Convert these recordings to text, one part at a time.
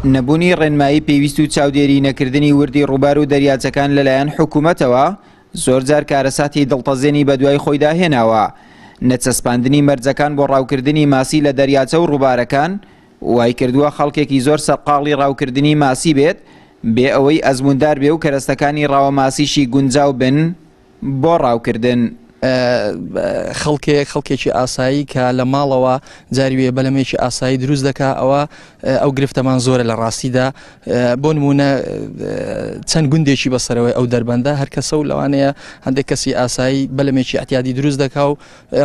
نەبوونی ڕێنمایی پێویست و چاودێری نەکردنی وردی ڕووبار و دەریاچەکان لەلایەن حکوومەتەوە زۆر جار کارەساتی دڵتەزێنی بە دوای خۆی داهێناوە. نەچەسپاندنی مەرجەکان بۆ ڕاوکردنی ماسی لە دەریاچە و ڕووبارەکان وای کردووە خەڵکێکی زۆر سەرقاڵی ڕاوکردنی ماسی بێت بێ ئەوەی ئەزموندار بێ و کەرەستەکانی ڕاوە ماسیشی گونجاو بن بۆ ڕاوکردن. خەڵکێکی ئاسایی کە لە ماڵەوە جاریوێ بەلەمێکی ئاسایی دروست دەکات ئەو گرفتەمان زۆرە لە ڕاستیدا. بۆ نمونە چەند گوندێکی بەسەرەوەی ئەو دەربەندە هەر کەسە و لەوانەیە هەندێک کەسی ئاسایی بەلەمێکی ئەتیادی دروست دەکات و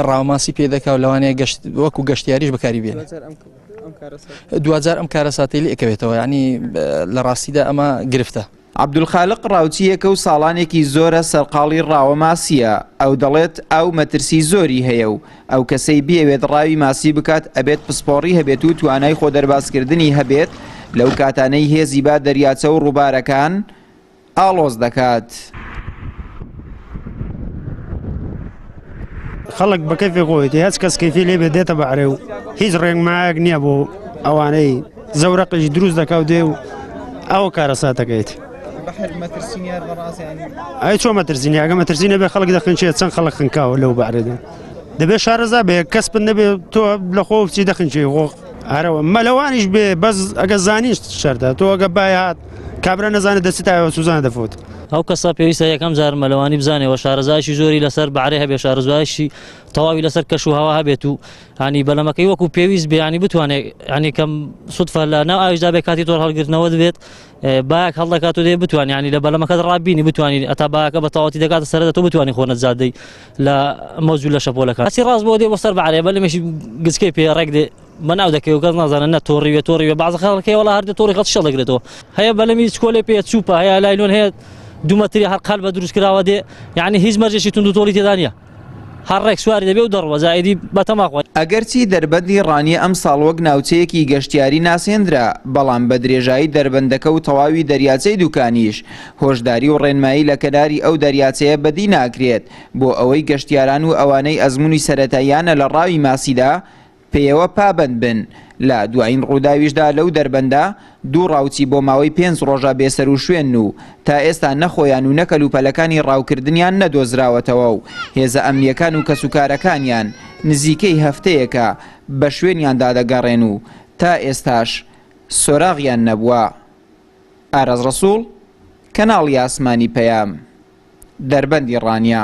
ڕاوماسی پێ دەکات و لەوانەیە وەکو گەشتیاریش بەکاری بێنێت. دوجار ئەم کارەساتی لێ ئەکەوێتەوە، یعنی لە ڕاستیدا ئەمە گرفتە. عەبدولخالق ڕاوچیەکە و ساڵانێکی زۆرە سەرقاڵی ڕاوە ماسیە. ئەو دەڵێت ئەو مەترسی زۆری هەیە و ئەو کەسەی بێوێت ڕاوی ماسی بکات ئەبێت پسپۆڕی هەبێت و توانای خۆ دەرباسکردنی هەبێت لەو کاتانەی هێزی با دەریاچە و ڕووبارەکان ئاڵۆز دەکات. خەڵک بە کەفی خۆیەتی هەچ کەس کەفی لێ بێت دێتە بەعرێ و هیچ ڕێنمایەک نییە بۆ ئەوانەی زەورەقیش دروست دەکات و دێ و ئەوە کارەساتەکەیت. ئەی چۆن مەترسینی ئەگە مەترسینە بێ خەڵک دەخنچێت چەند خەڵک خنکاوە لەو بەعرێدا دەبێت شارەزا بێ کەس بن نەبێ تۆ لە خۆ بچی دەخنچێ خۆ هەرەوە مەلەوانیش بێ بەس ئەگە زانیش شەردە تۆ ئەگە بای هات کابرا نەزانێت دەچێتایەوە سوزان دەفوت. ئەو کەسە پێویستە یەکەم جار مەلەوانی بزانێەوە شارەزایشی زۆری لەسەر بەعرێ هەبێ شارەزایشی تەواوی لەسەر کەش و هەوا هەبێت و هانی بەلەمەکەی وەکو پێویست بێ بتوانێت ینی کەم سوودفە لە ناو ئاویشدا بێ کاتی تۆر هەڵگرتنەوە دەبێت باەک هەڵدەکات و دێ بتوانانی ینی لە بەلەمەکەت ڕابینی بتوانین ئەتا باەکە بە تەواتی دەکاتە سەرەتا تۆ بتوانانی خۆ نەتزادەی لە مەوجود لە شەپۆلەکە ئەسی ڕاست بۆ دێ بۆ سەر بەعرێ بەلەمێشی گچکەی پێ ڕێک دێ بەناو دەکەی و کەس نازانن نە تۆڕیوێ بەعزە خەڵکەی وەڵا هەردە تۆڕی خەڵ شەڵ دەگرێتەوە هەیە بەلەمی چکۆلێ پێ چووپە هەیە لایلۆن هەیە دوومەتری هەر قەل بە دروست کراوە دێ یعنی هیچ مەرجێکی تونند و تۆڵی تێدا نیە هەر ڕێک سواری دەبێ و دەڕوە زایدی بەتەماخۆ. ئەگەرچی دەربەندی ڕانیە ئەم ساڵ وەک ناوچەیەکی گەشتیاری ناسێنرا بەڵام بە درێژایی دەربەندەکە و تەواوی دەریاچەی دوکانیش هۆشداری و ڕێنمایی لە کەداری ئەو دەریاچەیە بەدی ناکرێت بۆ ئەوەی گەشتیاران و ئەوانەی ئەزمموی سەرەتاییانە لە ڕاوی ماسیدا پێیەوە پابند بن. لە دوایین ڕووداویشدا لەو دەربەندە دوو ڕاوچی بۆ ماوەی 5 ڕۆژە بێسەر و شوێن و تا ئێستا نەخۆیان و نەکەلوپەلەکانی ڕاوکردنیان نەدۆزراوەتەوە و هێزە ئەمنیەکان و کەسوکارەکانیان نزیکەی هەفتەیەکە بە شوێنیاندا دەگەڕێن و تا ئێستاش سۆراغیان نەبووە. ئارەز ڕەسوڵ، کەناڵی ئاسمانی پەیام، دەربەندی ڕانیە.